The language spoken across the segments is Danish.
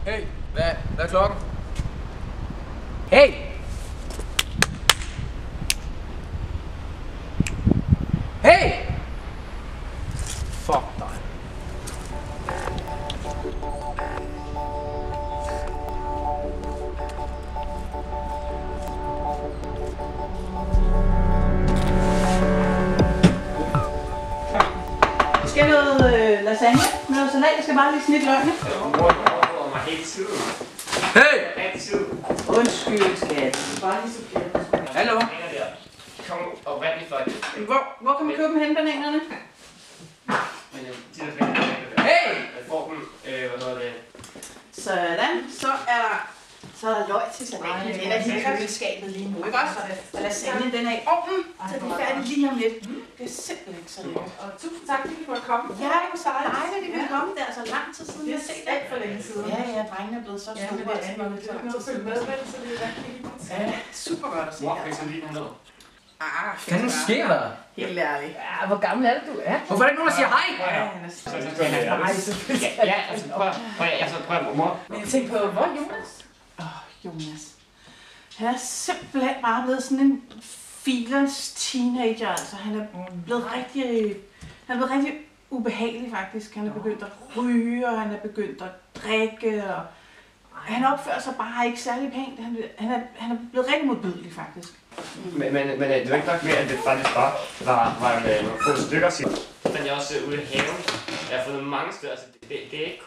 Hey, hvad er klokken? Hey! Hey! Fuck dig. Vi skal have noget lasagne med noget salat. Jeg skal bare lige snitte løgene. Hey! Undskyld, skat. Bare lige supplere. Hallo? Kom oprindeligt fra det. Hvor kan man købe dem hen, bananerne? Hey! Jeg får dem, hvad hedder det? Sådan, så er der løg til salaten. Den er lige i køleskabet lige nu, ikke også? Og lasagnen, den er i ovnen, så det er færdigt lige om lidt. Det er simpelthen så lækkert. Og tusind tak, fordi du måtte komme. Ja, det var dejligt, at I ville komme. Det er altså lang tid siden, jeg har set det. Alt for længe siden. Ja, drengene er blevet så Ja, men store. det er jo lidt noget at følge med, så det er rigtig hyggeligt. Ja, super godt at se. Hvor fik du lige den ned? Hvad fanden sker der? Helt ærligt. Ja, hvor gammel er det, du er? Hvorfor er der ikke nogen, der siger hej? Ja, han er Nej, selvfølgelig. Ja, altså prøv mor. Men jeg tænkte på, hvor Jonas? Jonas. Han er simpelthen bare blevet sådan en filers teenager. Altså, han er blevet rigtig ubehagelig faktisk. Han er begyndt at ryge, og han er begyndt at drikke, og han opfører sig bare ikke særlig pænt. Han er blevet rigtig modbydelig faktisk. Men det er jo ikke nok mere, at det faktisk bare var nogle få stykker siden. Men jeg er også ude i haven. Jeg har fundet mange steder, altså det er ikke...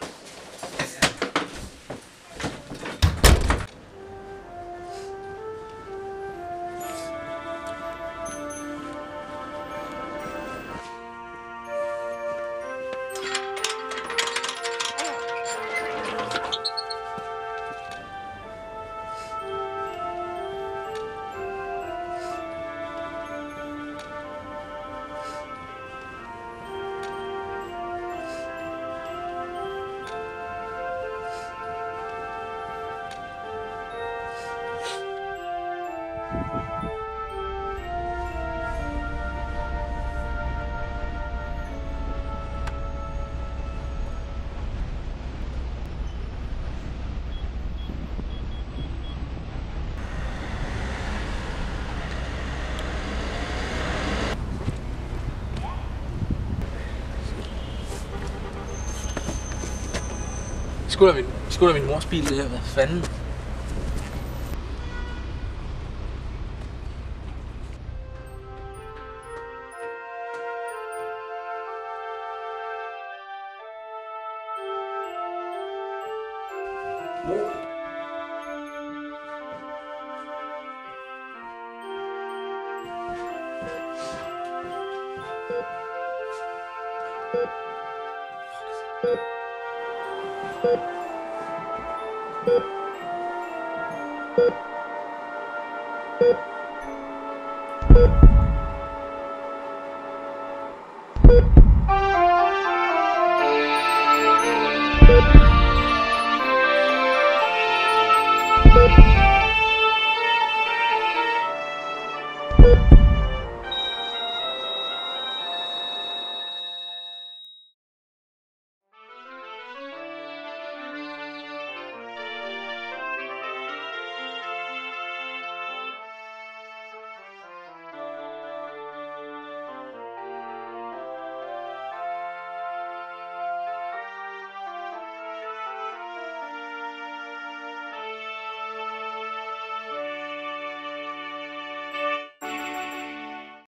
Sgu da min mors bil, det her. Hvad fanden? Thank you.